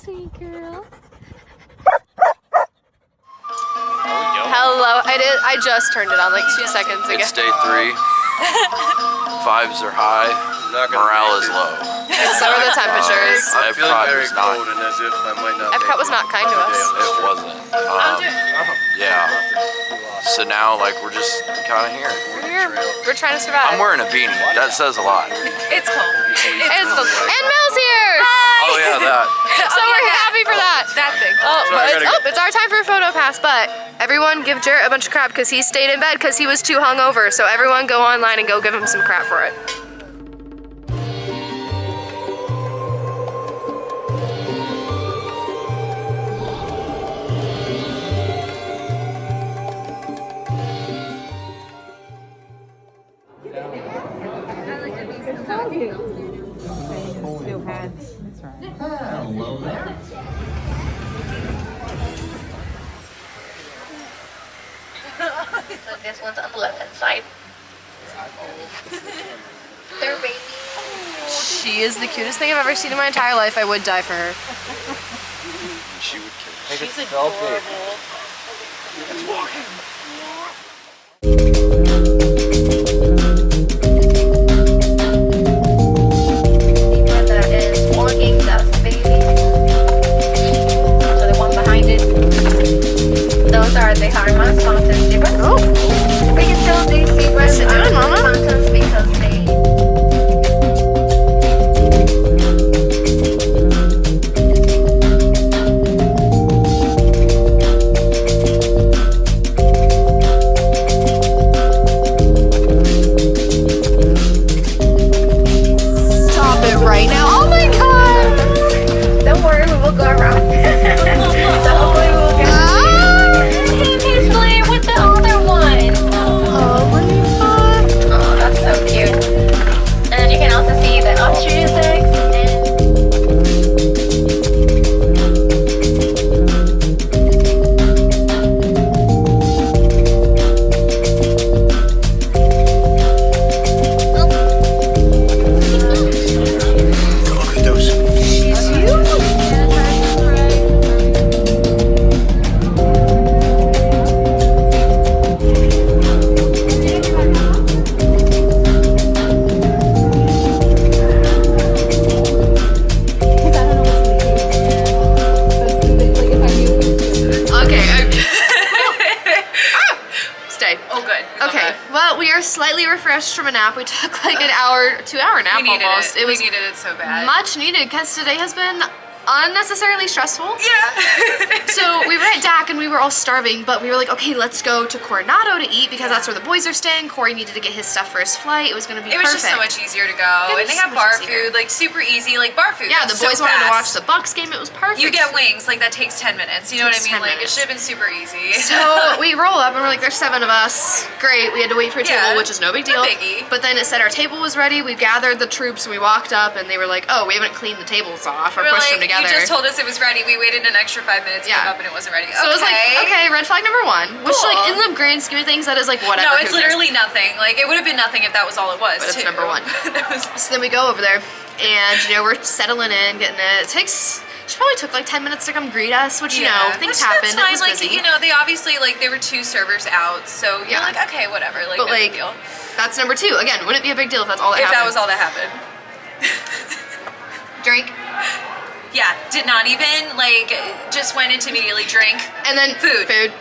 sweet girl. Hello. I just turned it on like 2 seconds ago. It's day 3. Vibes are high. Morale is low. So are the temperatures. I'm feeling very cold and as if I might not. Epcot was not kind to us. It wasn't. Yeah. So now, like, we're just kind of here. We're trying to survive. I'm wearing a beanie. That says a lot. It's cold. It's cold. And Mel's here. Oh yeah, that. So we're happy for that. That thing. It's our time for a photo pass, but everyone give Jarrett a bunch of crap because he stayed in bed because he was too hungover. So everyone go online and go give him some crap for it. Hello there. So this one's on the left-hand side. They're baby. She is the cutest thing I've ever seen in my entire life. I would die for her. She would kill. She's adorable. It's walking. That is walking, that's the baby. So the one behind it. Those are the Harmas mountain zebras. Oh. We can tell these zebras Sit down, are Mama. mountains because they Stop it right now. Oh my god. don't worry, we will go around. So hopefully we will get he's playing with the other one. Oh my god. Oh, that's so cute. And you can also see the ostrich eggs and Look at those. Stay. Oh, good. Okay, well, we are slightly refreshed from a nap. We took like an hour, 2-hour nap We needed almost. it. was We needed it so bad. much needed because today has been unnecessarily stressful. Yeah. So we were at DAK and we were all starving, but we were like, okay, let's go to Coronado to eat because that's where the boys are staying. Corey needed to get his stuff for his flight. It was going to be It was perfect. just so much easier to It go. was And they so have much bar easier. food, like super easy, like bar food. Yeah, the That's boys so wanted to watch fast. the Bucks game. It was perfect. You get wings, like that takes 10 minutes. You know what I Takes mean? 10 Like it minutes. should have been super easy. So we roll up and we're like, there's 7 of us. Great. We had to wait for a Yeah, table, which is no big no deal. biggie. But then it said our table was ready. We gathered the troops and we walked up and they were like, oh, we haven't cleaned the tables off or We're pushed like, them together. you just told us it was ready. We waited an extra 5 minutes, Yeah. came up, and it wasn't ready. So it was like, okay, red flag number 1, which Cool. like in the grand scheme of things, that is like whatever. No, who it's cares? literally nothing. Like it would have been nothing if that was all it was. But it's too. number 1. That was- So then we go over there and we're settling in, getting it. She probably took like 10 minutes to come greet us, which things Which happened. That's fine. It was Like busy. they obviously there were 2 servers out, so you're Yeah. like, okay, whatever. Like But no like, big deal. that's number 2. Again, wouldn't it be a big deal if that's all that If happened? that was all that happened. Drink. Yeah, did not even just went into immediately drink. And then food.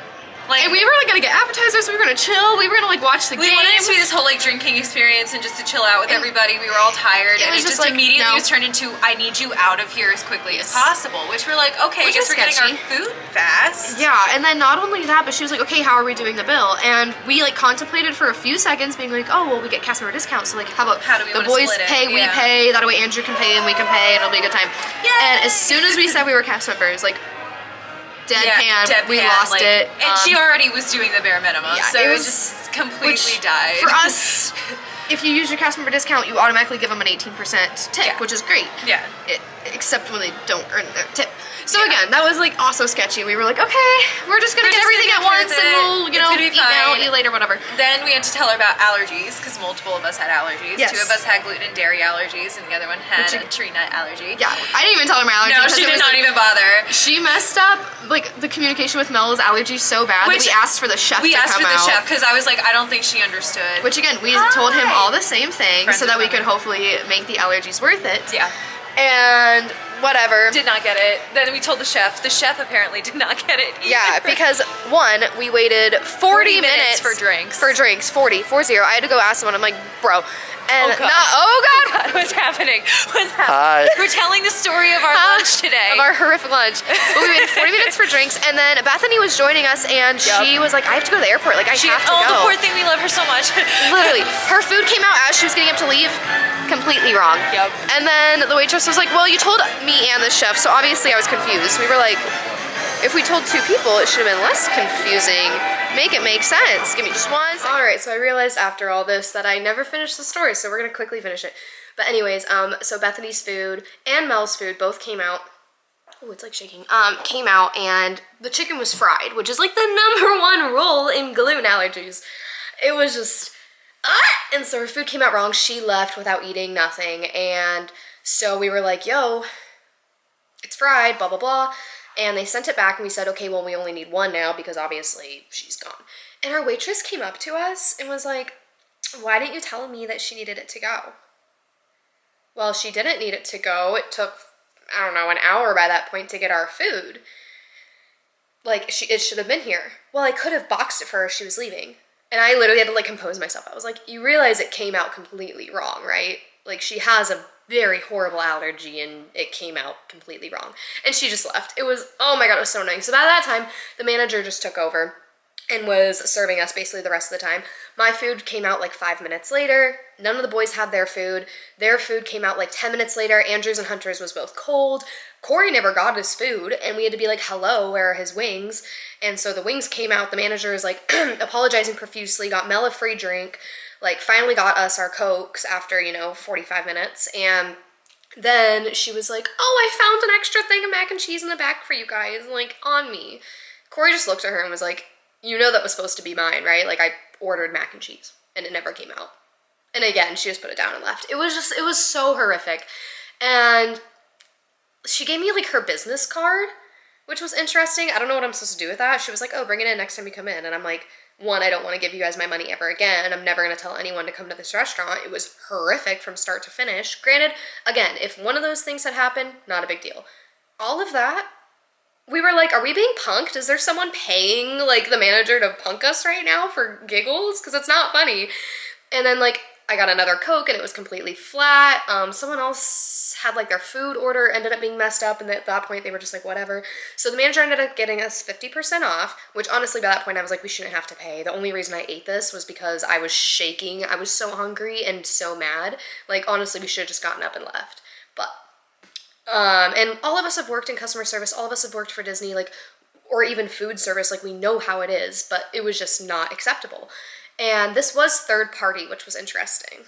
Like, And we were like gonna get appetizers, we were gonna chill, we were gonna like watch the we game. wanted it to be this whole drinking experience and just to chill out with everybody. We were all tired, it and was it just just like, immediately no. was turned into I need you out of here as quickly as possible. Which we're like, okay, Which I guess was we're getting sketchy. our food fast. Yeah, and then not only that, but she was like, okay, how are we doing the bill? And we like contemplated for a few seconds being like, oh, well, we get cast member discounts, so like how about How do we the wanna boys split it? pay, we Yeah. pay, that way Andrew can pay and we can pay and it'll be a good time. Yay! And as soon as we said we were cast members, like deadpan, we deadpan, lost it. And she already was doing the bare minimum, yeah, so it it was- just completely which, died. For us, if you use your cast member discount, you automatically give them an 18% tip, which is great. Yeah. Except when they don't earn their tip. So again, that was like also sketchy. We were like, okay, we're just gonna get everything at once and we'll, you know, eat now, eat later, whatever. Then we had to tell her about allergies because multiple of us had allergies. Yes. 2 of us had gluten and dairy allergies, and the other one had a tree nut allergy. Yeah, I didn't even tell her my allergy. No, she did not even bother. She messed up like the communication with Mel's allergy so bad that we asked for the chef to come out. We asked for the chef because I was like, I don't think she understood. Which again, we told him all the same thing so that we could hopefully make the allergies worth it. Yeah. And whatever. Did not get it. Then we told the chef. The chef apparently did not get it either. Yeah, because one, we waited 40 minutes for drinks. 40. I had to go ask someone. I'm like, bro. And oh god, what's happening? What's happening? Hi. We're telling the story of our lunch today. Of our horrific lunch. But we waited 40 minutes for drinks, and then Bethany was joining us, and she was like, I have to go to the airport. Like, I have to go. Oh, the poor thing. We love her so much. Literally. Her food came out as she was getting up to leave. Completely wrong. Yep. And then the waitress was like, well, you told me and the chef, so obviously I was confused. We were like, if we told 2 people, it should have been less confusing. Make it make sense. Give me just one second. All right, so I realized after all this that I never finished the story, so we're gonna quickly finish it. But anyways, so Bethany's food and Mel's food both came out. Oh, it's like shaking. Came out, and the chicken was fried, which is like the #1 rule in gluten allergies. It was just, and so her food came out wrong. She left without eating nothing, and so we were like, yo, it's fried, blah, blah, blah. And they sent it back, and we said, okay, well, we only need 1 now because obviously she's gone. And our waitress came up to us and was like, why didn't you tell me that she needed it to go? Well, she didn't need it to go. It took, I don't know, an hour by that point to get our food. Like, it should have been here. Well, I could have boxed it for her as she was leaving. And I literally had to, like, compose myself. I was like, you realize it came out completely wrong, right? Like, she has a very horrible allergy and it came out completely wrong. And she just left. It was, oh my god, it was so annoying. So by that time, the manager just took over and was serving us basically the rest of the time. My food came out like 5 minutes later. None of the boys had their food. Their food came out like 10 minutes later. Andrew's and Hunter's was both cold. Corey never got his food, and we had to be like, hello, where are his wings? And so the wings came out. The manager is like apologizing profusely, got Mel a free drink, like finally got us our Cokes after, you know, 45 minutes. And then she was like, oh, I found an extra thing of mac and cheese in the back for you guys, like on me. Corey just looked at her and was like, you know that was supposed to be mine, right? Like, I ordered mac and cheese and it never came out. And again, she just put it down and left. It was so horrific. And she gave me like her business card, which was interesting. I don't know what I'm supposed to do with that. She was like, oh, bring it in next time you come in. And I'm like, 1, I don't want to give you guys my money ever again. I'm never going to tell anyone to come to this restaurant. It was horrific from start to finish. Granted, again, if one of those things had happened, not a big deal. All of that, we were like, are we being punked? Is there someone paying like the manager to punk us right now for giggles? Because it's not funny. And then like, I got another Coke and it was completely flat. Someone else had like their food order ended up being messed up, and at that point they were just like, whatever. So the manager ended up getting us 50% off, which honestly by that point I was like, we shouldn't have to pay. The only reason I ate this was because I was shaking. I was so hungry and so mad. Like, honestly, we should have just gotten up and left. But and all of us have worked in customer service. All of us have worked for Disney, like, or even food service. Like, we know how it is, but it was just not acceptable. And this was third party, which was interesting.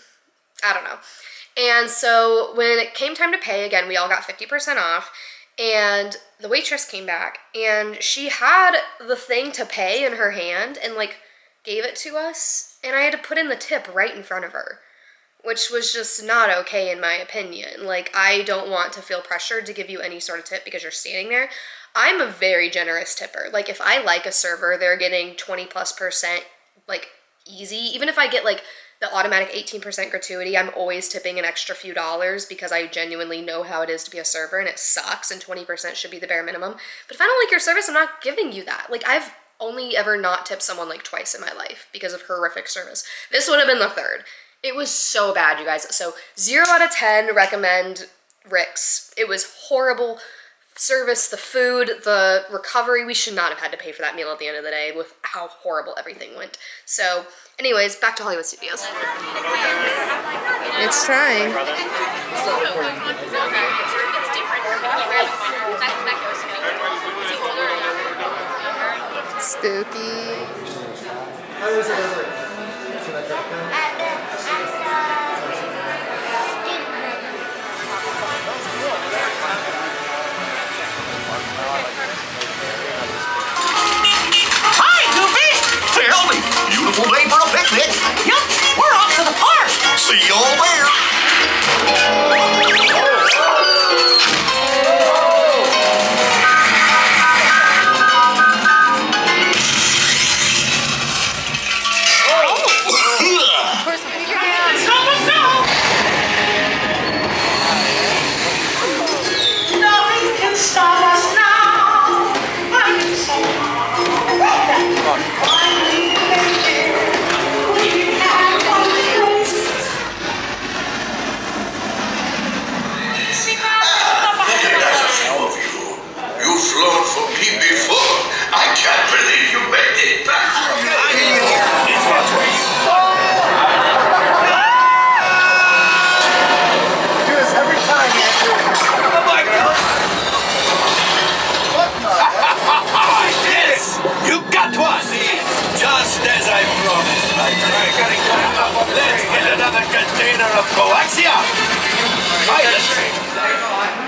I don't know. And so when it came time to pay, again, we all got 50% off, and the waitress came back and she had the thing to pay in her hand and like gave it to us, and I had to put in the tip right in front of her, which was just not okay in my opinion. Like, I don't want to feel pressured to give you any sort of tip because you're standing there. I'm a very generous tipper. Like, if I like a server, they're getting 20+%, like, easy. Even if I get like the automatic 18% gratuity, I'm always tipping an extra few dollars because I genuinely know how it is to be a server, and it sucks, and 20% should be the bare minimum. But if I don't like your service, I'm not giving you that. Like, I've only ever not tipped someone like twice in my life because of horrific service. This would have been the third. It was so bad, you guys. So 0 out of 10 recommend Rick's. It was horrible service, the food, the recovery. We should not have had to pay for that meal at the end of the day with how horrible everything went. So anyways, back to Hollywood Studios. It's trying. Spooky.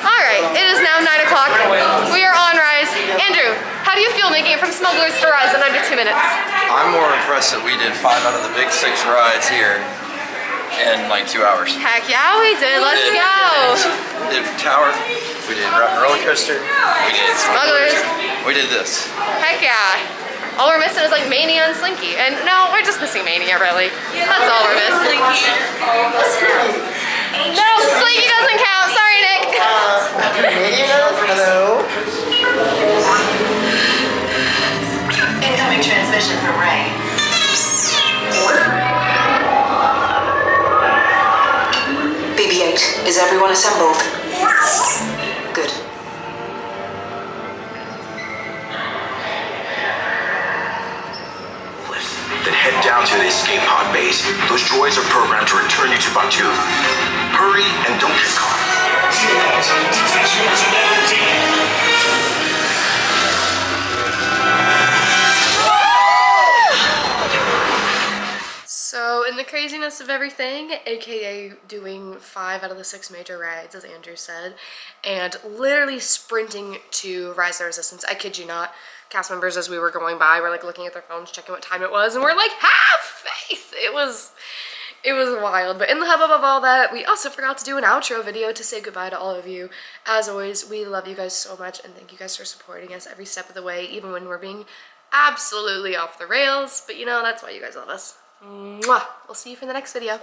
Alright, it is now 9 o'clock. We are on Rise. Andrew, how do you feel making it from Smugglers to Rise in under 2 minutes? I'm more impressed that we did 5 out of the big 6 rides here in like 2 hours. Heck yeah, we did. Let's go. We did Tower, we did Rock and Roller Coaster, we did Smugglers. we did this. Heck yeah. All we're missing is like Mania and Slinky. And no, we're just missing Mania, really. That's all we're missing. No, Slinky doesn't count. Sorry, Nick. Hello. Incoming transmission from Ray. BB-8, is everyone assembled? Good. Then head down to the escape pod base. Those droids are programmed to return you to Batu. Hurry and don't get caught. So, in the craziness of everything, aka doing 5 out of the 6 major rides, as Andrew said, and literally sprinting to Rise the Resistance, I kid you not, cast members as we were going by were like looking at their phones, checking what time it was, and we're like, have faith! It was wild. But in the hubbub of all that, we also forgot to do an outro video to say goodbye to all of you. As always, we love you guys so much, and thank you guys for supporting us every step of the way, even when we're being absolutely off the rails. But you know, that's why you guys love us. Mwah! We'll see you for the next video.